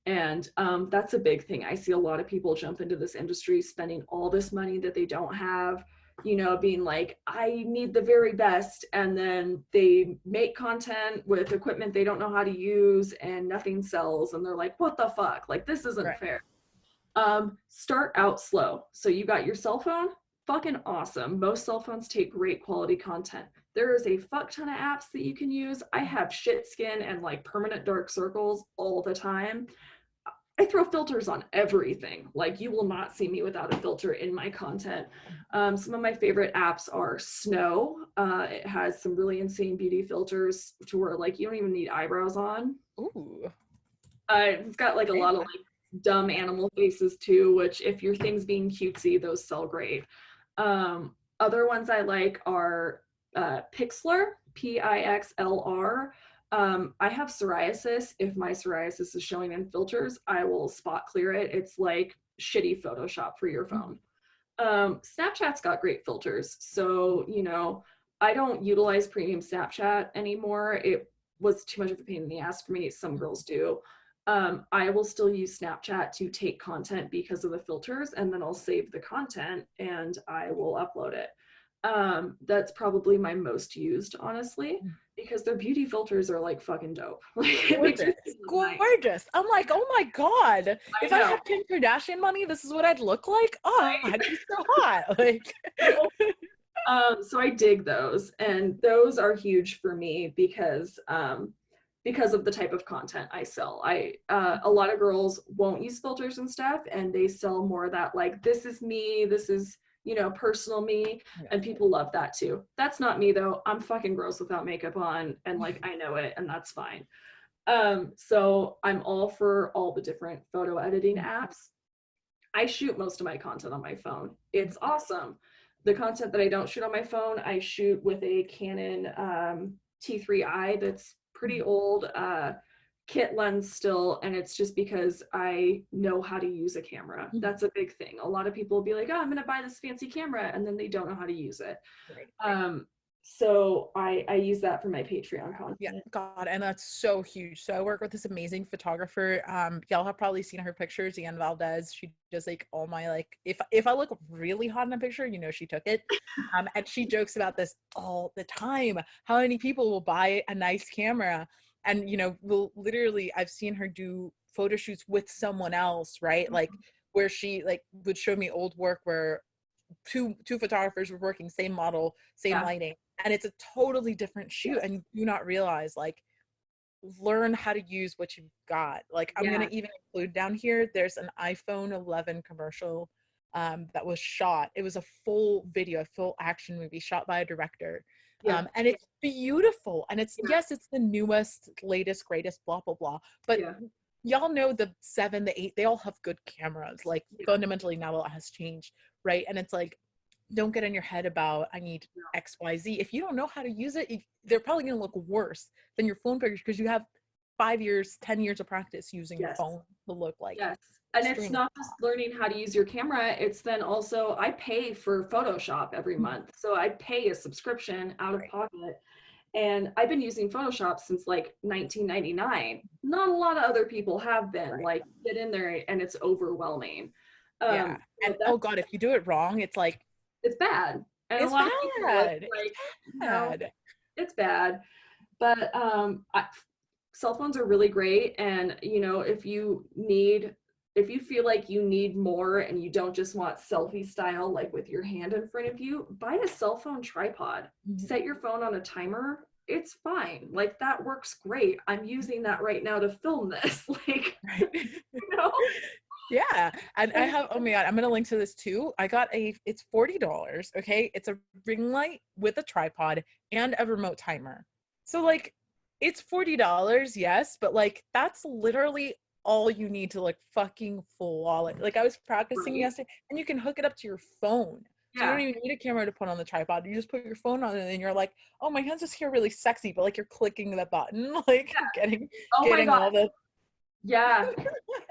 And that's a big thing. I see a lot of people jump into this industry spending all this money that they don't have, you know, being like, I need the very best. And then they make content with equipment they don't know how to use and nothing sells. And they're like, what the fuck? Like, this isn't fair. Start out slow. So you got your cell phone, fucking awesome. Most cell phones take great quality content. There is a fuck ton of apps that you can use. I have shit skin and like permanent dark circles all the time. I throw filters on everything. Like, you will not see me without a filter in my content. Some of my favorite apps are Snow. It has some really insane beauty filters to where like you don't even need eyebrows on. Ooh. It's got like a lot of like dumb animal faces too, which if your thing's being cutesy, those sell great. Other ones I like are Pixlr, Pixlr. I have psoriasis. If my psoriasis is showing in filters, I will spot clear it. It's like shitty Photoshop for your phone. Snapchat's got great filters. So, you know, I don't utilize premium Snapchat anymore. It was too much of a pain in the ass for me. Some girls do. I will still use Snapchat to take content because of the filters, and then I'll save the content and I will upload it. That's probably my most used, honestly, because their beauty filters are like fucking dope. Like, it makes me feel nice. Gorgeous. I'm like, oh my God. If I know. had Kim Kardashian money, this is what I'd look like. Oh, I'd be so hot. Like, so I dig those, and those are huge for me because of the type of content I sell. A lot of girls won't use filters and stuff, and they sell more of that, like, this is me, this is, you know, personal me, and people love that too. That's not me though. I'm fucking gross without makeup on, and like, I know it, and that's fine. So I'm all for all the different photo editing apps. I shoot most of my content on my phone. It's awesome. The content that I don't shoot on my phone, I shoot with a Canon T3i that's pretty old, kit lens still, and it's just because I know how to use a camera. That's a big thing. A lot of people will be like, oh, I'm gonna buy this fancy camera, and then they don't know how to use it. Right. So I use that for my Patreon content. Yeah, God, and that's so huge. So I work with this amazing photographer. Y'all have probably seen her pictures, Ian Valdez. She does like all my, like, if I look really hot in a picture, you know she took it. And she jokes about this all the time. How many people will buy a nice camera and, you know, will literally, I've seen her do photo shoots with someone else, right? Like, where she like would show me old work where two photographers were working, same model, same lighting, and it's a totally different shoot, and you do not realize, like, learn how to use what you've got. Like, I'm gonna even include down here, there's an iPhone 11 commercial that was shot. It was a full video, a full action movie shot by a director. And it's beautiful, and it's yes, it's the newest, latest, greatest, blah blah blah, but y'all know the 7, the 8, they all have good cameras. Like, fundamentally now a lot has changed, right? And it's like, don't get in your head about I need XYZ. If you don't know how to use it, they're probably going to look worse than your phone pictures because you have 5 years, 10 years of practice using your phone to look like. And it's not just learning how to use your camera, it's then also, I pay for Photoshop every month. So I pay a subscription out of pocket. And I've been using Photoshop since like 1999. Not a lot of other people have been. Like, get in there and it's overwhelming. And oh God, if you do it wrong, it's like, it's bad. And it's a lot bad. of people like, It's bad. No, it's bad. But cell phones are really great. And, you know, if you feel like you need more and you don't just want selfie style, like with your hand in front of you, buy a cell phone tripod. Set your phone on a timer. It's fine. Like, that works great. I'm using that right now to film this. Like, you know? Yeah. And I have, oh my God, I'm going to link to this too. I got it's $40. Okay. It's a ring light with a tripod and a remote timer. So like, it's $40. Yes. But like, that's literally all you need to like fucking flawless. Like, I was practicing yesterday, and you can hook it up to your phone. So you don't even need a camera to put on the tripod. You just put your phone on it and you're like, oh, my hands just here really sexy, but like, you're clicking the button, like getting all the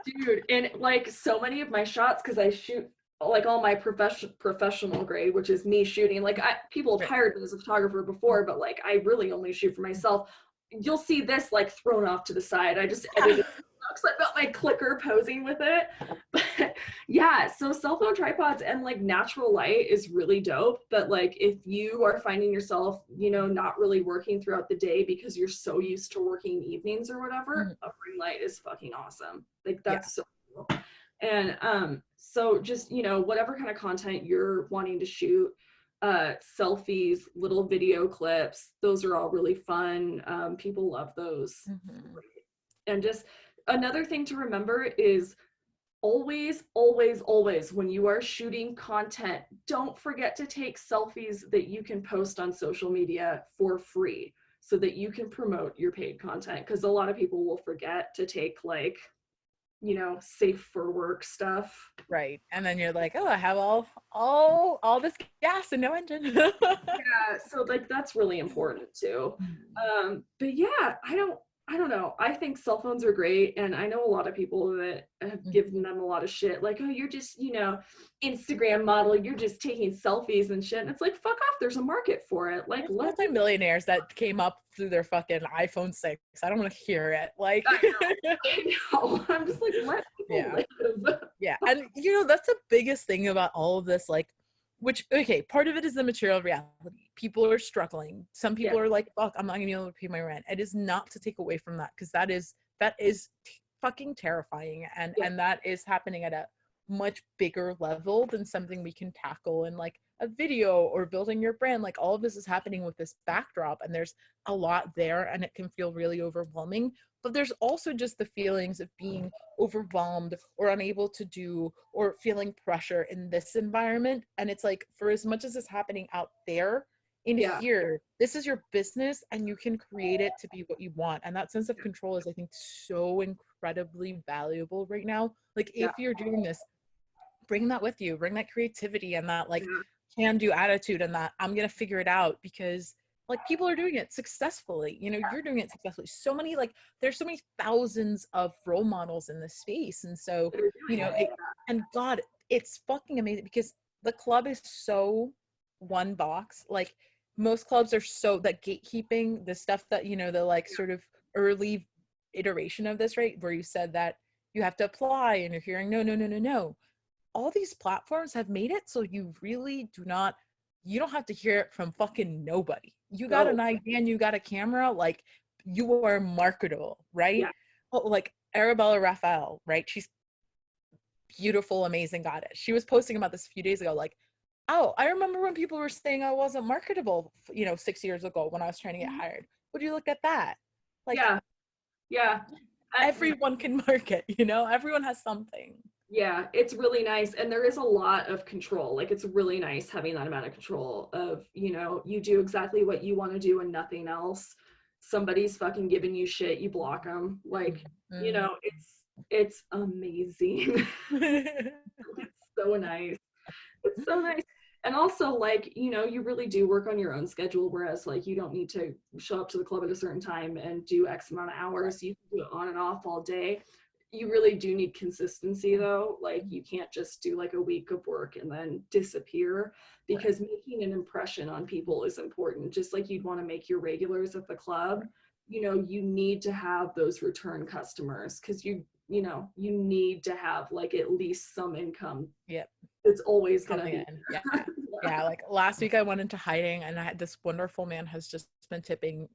dude. And like, so many of my shots, because I shoot like all my professional grade, which is me shooting, like, people have hired me as a photographer before, but like, I really only shoot for myself. You'll see this like thrown off to the side. I just edited because I got my clicker posing with it. But yeah, so cell phone tripods and like natural light is really dope. But like, if you are finding yourself, you know, not really working throughout the day because you're so used to working evenings or whatever, a ring light is fucking awesome. Like, that's so cool. And so just, you know, whatever kind of content you're wanting to shoot, selfies, little video clips, those are all really fun. People love those. And just another thing to remember is always, always, always, when you are shooting content, don't forget to take selfies that you can post on social media for free so that you can promote your paid content. Because a lot of people will forget to take, like, safe for work stuff. Right. And then you're like, oh, I have all this gas and no engine. Yeah, so like that's really important too. But yeah, I don't know. I think cell phones are great, and I know a lot of people that have given them a lot of shit, like, oh, you're just, Instagram model, you're just taking selfies and shit. And it's like, fuck off, there's a market for it. Like, There's let multi-millionaires that came up through their fucking iPhone 6. I don't want to hear it. Like, I know. I'm just like, let people yeah. live. Yeah. And that's the biggest thing about all of this, like, which, okay, part of it is the material reality. People are struggling. Some people are like, fuck, I'm not gonna be able to pay my rent. It is not to take away from that, because that is fucking terrifying, and that is happening at a much bigger level than something we can tackle in like a video or building your brand. Like, all of this is happening with this backdrop, and there's a lot there, and it can feel really overwhelming. But there's also just the feelings of being overwhelmed or unable to do, or feeling pressure in this environment. And it's like, for as much as it's happening out there, in here, this is your business, and you can create it to be what you want. And that sense of control is, I think, so incredibly valuable right now. Like, if you're doing this, bring that with you, bring that creativity and that like can do attitude, and that I'm gonna figure it out, because like people are doing it successfully. You're doing it successfully. So many, like, there's so many thousands of role models in this space. And so, and God, it's fucking amazing, because the club is so one box. Like, most clubs are so, that gatekeeping, the stuff that, the like sort of early iteration of this, right? Where you said that you have to apply and you're hearing, no, no, no, no, no. All these platforms have made it so you really you don't have to hear it from fucking nobody. You got an idea and you got a camera, like, you are marketable, right? Yeah. Oh, like Arabella Raphael, right? She's beautiful, amazing goddess. She was posting about this a few days ago, like, oh, I remember when people were saying I wasn't marketable, 6 years ago when I was trying to get hired. Would you look at that? Like, yeah. Everyone can market, everyone has something. Yeah, it's really nice. And there is a lot of control. Like, it's really nice having that amount of control of, you do exactly what you want to do and nothing else. Somebody's fucking giving you shit, you block them. Like, it's amazing. It's so nice. It's so nice. And also, like, you really do work on your own schedule, whereas like you don't need to show up to the club at a certain time and do X amount of hours. You can do it on and off all day. You really do need consistency though. Like, you can't just do like a week of work and then disappear, because making an impression on people is important. Just like you'd want to make your regulars at the club, you need to have those return customers, because you need to have like at least some income. Yep. It's always gonna be. Yeah, like last week I went into hiding, and I had this wonderful man has just been tipping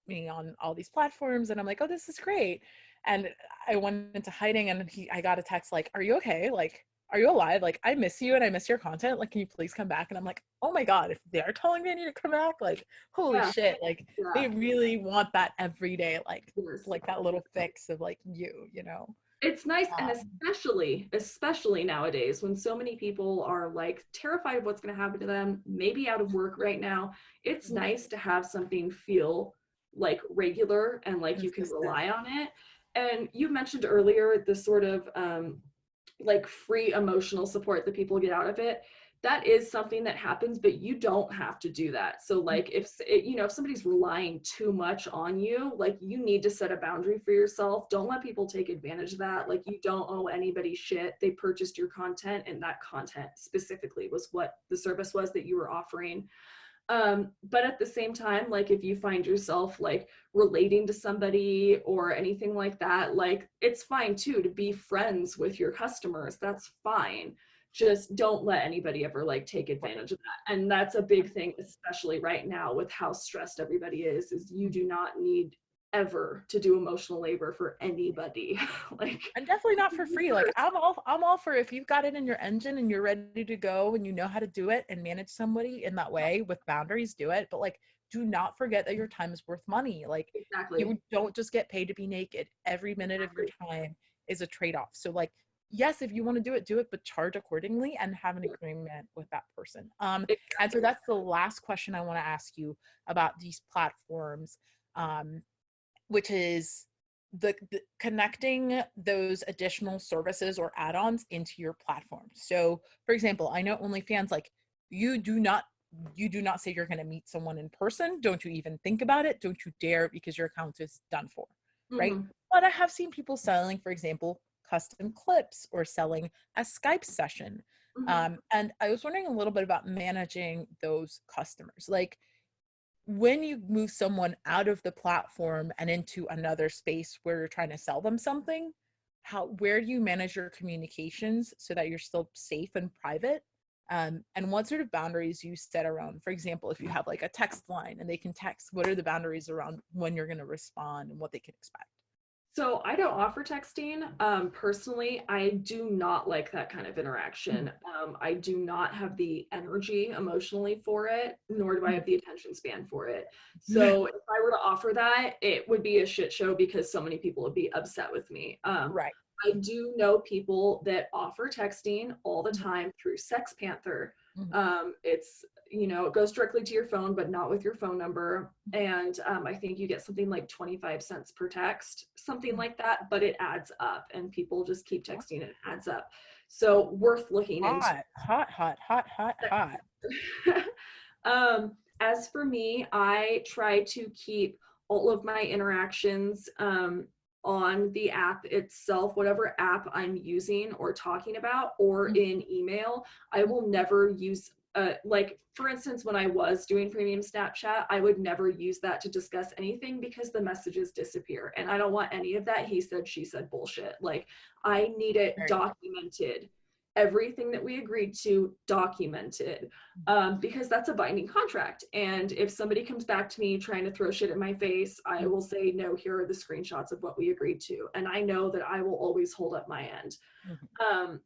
me on all these platforms, and I'm like, oh, this is great. And I went into hiding, and I got a text like, are you okay? Like, are you alive? Like, I miss you and I miss your content. Like, can you please come back? And I'm like, oh my God, if they're telling me I need to come back, like, holy shit. Like, they really want that every day, like that little fix of like It's nice. And especially nowadays, when so many people are like terrified of what's going to happen to them, maybe out of work right now, it's nice to have something feel like regular and like you can rely on it. And you mentioned earlier the sort of like free emotional support that people get out of it. That is something that happens, but you don't have to do that. So like if somebody's relying too much on you, like, you need to set a boundary for yourself. Don't let people take advantage of that. Like, you don't owe anybody shit. They purchased your content, and that content specifically was what the service was that you were offering. But at the same time, like, if you find yourself like relating to somebody or anything like that, like, it's fine too to be friends with your customers. That's fine. Just don't let anybody ever like take advantage of that. And that's a big thing, especially right now with how stressed everybody is you do not need ever to do emotional labor for anybody. Like, And definitely not for free. Like I'm all for if you've got it in your engine and you're ready to go and you know how to do it and manage somebody in that way with boundaries, do it. But like, do not forget that your time is worth money. Like, exactly. you don't just get paid to be naked. Every minute of your time is a trade-off. So like, yes, if you want to do it, but charge accordingly and have an agreement with that person. And so Exactly. that's the last question I want to ask you about these platforms, which is the connecting those additional services or add-ons into your platform. So for example, I know OnlyFans, like, you do not say you're going to meet someone in person. Don't you even think about it. Don't you dare, because your account is done for, right? Mhm. But I have seen people selling, for example, custom clips or selling a Skype session. Mhm. And I was wondering a little bit about managing those customers. Like, when you move someone out of the platform and into another space where you're trying to sell them something, where do you manage your communications so that you're still safe and private? And what sort of boundaries you set around, for example, if you have like a text line and they can text, what are the boundaries around when you're going to respond and what they can expect? So I don't offer texting. Personally, I do not like that kind of interaction. I do not have the energy emotionally for it, nor do I have the attention span for it. So if I were to offer that, it would be a shit show because so many people would be upset with me. Right. I do know people that offer texting all the time through Sex Panther. Mhm. It's, it goes directly to your phone, but not with your phone number. And I think you get something like 25 cents per text, something like that, but it adds up and people just keep texting and it adds up. So worth looking into. Hot, hot, hot, hot, hot, hot. As for me, I try to keep all of my interactions on the app itself, whatever app I'm using or talking about, or in email. I will never use, like, for instance, when I was doing premium Snapchat, I would never use that to discuss anything because the messages disappear. And I don't want any of that he said, she said bullshit. Like, I need it Very documented. Everything that we agreed to documented, because that's a binding contract. And if somebody comes back to me trying to throw shit at my face, I will say, no, here are the screenshots of what we agreed to. And I know that I will always hold up my end. Um,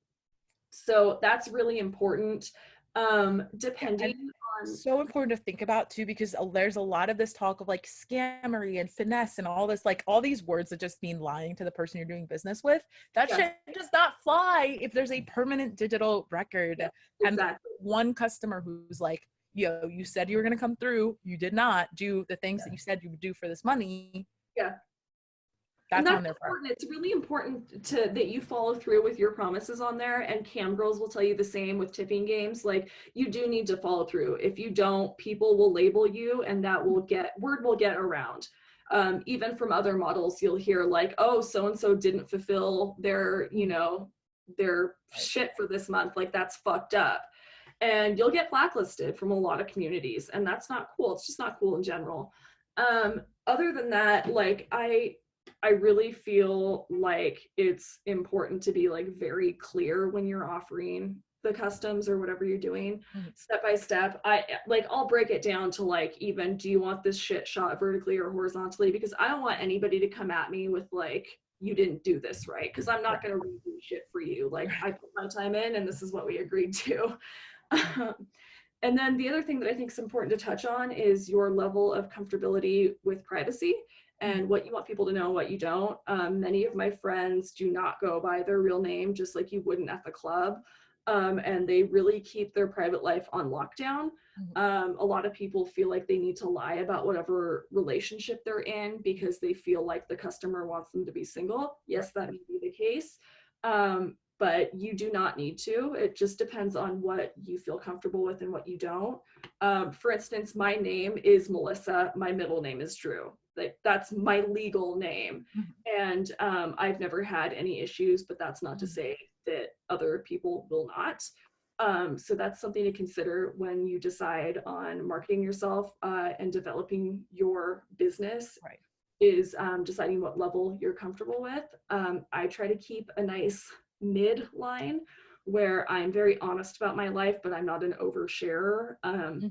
so that's really important. And Depending on, so important to think about too, because there's a lot of this talk of like scammery and finesse and all this, like all these words that just mean lying to the person you're doing business with. That yeah, shit does not fly if there's a permanent digital record. yeah, And exactly. one customer who's like, yo, you said you were going to come through, you did not do the things that you said you would do for this money. Yeah. And That's on that's their part. important. It's really important that you follow through with your promises on there. And cam girls will tell you the same with tipping games. Like, you do need to follow through. If you don't, people will label you, and that word will get around. Even from other models, you'll hear like, oh, so and so didn't fulfill their shit for this month. Like, that's fucked up. And you'll get blacklisted from a lot of communities, and that's not cool. It's just not cool in general. Other than that, like, I really feel like it's important to be like very clear when you're offering the customs or whatever you're doing, step by step. I'll break it down to like, even, do you want this shit shot vertically or horizontally? Because I don't want anybody to come at me with like, you didn't do this right, because I'm not going to redo shit for you. Like, I put my time in and this is what we agreed to. And then the other thing that I think is important to touch on is your level of comfortability with privacy and what you want people to know and what you don't. Many of my friends do not go by their real name, just like you wouldn't at the club. And they really keep their private life on lockdown. A lot of people feel like they need to lie about whatever relationship they're in because they feel like the customer wants them to be single. Yes, that may be the case. But you do not need to. It just depends on what you feel comfortable with and what you don't. For instance, my name is Melissa. My middle name is Drew. Like, that's my legal name. And I've never had any issues, but that's not to say that other people will not. So that's something to consider when you decide on marketing yourself and developing your business. Right. Is deciding what level you're comfortable with. I try to keep a nice midline where I'm very honest about my life, but I'm not an oversharer,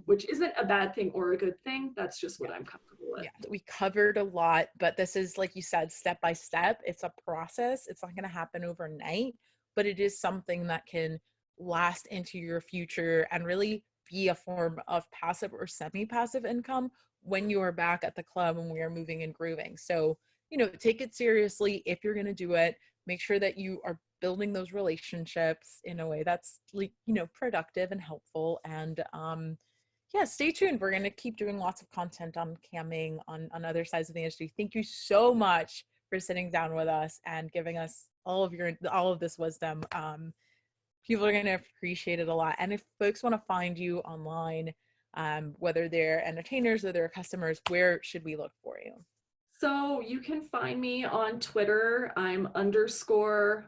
which isn't a bad thing or a good thing. That's just what I'm comfortable with. it. Yeah, we covered a lot, but this is, like you said, step by step. It's a process. It's not going to happen overnight, but it is something that can last into your future and really be a form of passive or semi-passive income when you are back at the club and we are moving and grooving. So, take it seriously if you're going to do it. Make sure that you are building those relationships in a way that's, like, productive and helpful. And yeah, stay tuned. We're going to keep doing lots of content on camming, on other sides of the industry. Thank you so much for sitting down with us and giving us all of this wisdom. People are going to appreciate it a lot. And if folks want to find you online, whether they're entertainers or they're customers, where should we look for you? So you can find me on Twitter. I'm _Melissa_Drew.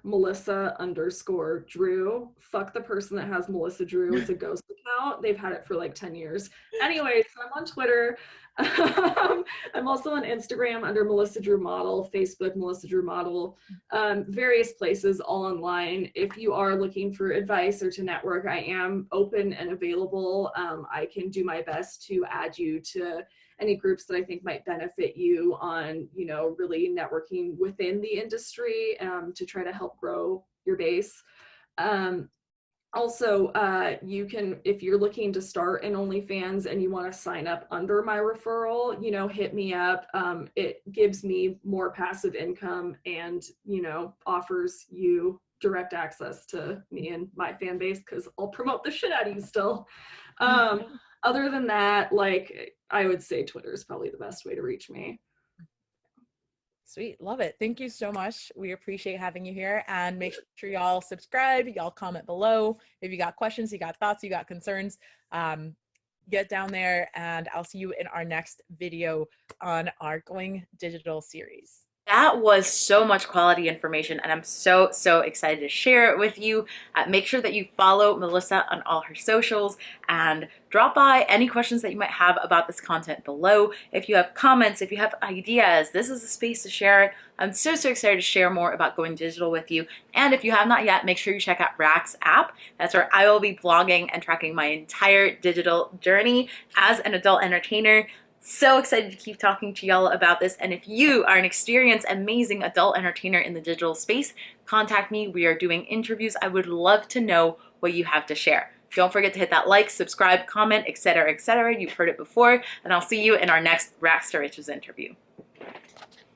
Fuck the person that has Melissa Drew. It's a ghost account. They've had it for like 10 years. Anyway, so I'm on Twitter. I'm also on Instagram under Melissa Drew Model, Facebook Melissa Drew Model, various places all online. If you are looking for advice or to network, I am open and available. I can do my best to add you to any groups that I think might benefit you on, really networking within the industry to try to help grow your base. Also, you can, if you're looking to start an OnlyFans and you want to sign up under my referral, hit me up. It gives me more passive income and, offers you direct access to me and my fan base, because I'll promote the shit out of you still. Other than that, like, I would say Twitter is probably the best way to reach me. Sweet. Love it. Thank you so much. We appreciate having you here, and make sure y'all subscribe, y'all comment below. If you got questions, you got thoughts, you got concerns, get down there, and I'll see you in our next video on our Going Digital series. That was so much quality information, and I'm so excited to share it with you. Make sure that you follow Melissa on all her socials and drop by any questions that you might have about this content below. If you have comments, if you have ideas, this is a space to share it. I'm so excited to share more about going digital with you. And if you have not yet, make sure you check out Rack's app. That's where I will be vlogging and tracking my entire digital journey as an adult entertainer. So excited to keep talking to y'all about this. And if you are an experienced, amazing adult entertainer in the digital space, contact me. We are doing interviews. I would love to know what you have to share. Don't forget to hit that like, subscribe, comment, etc., etc. You've heard it before, and I'll see you in our next Racks to Riches interview.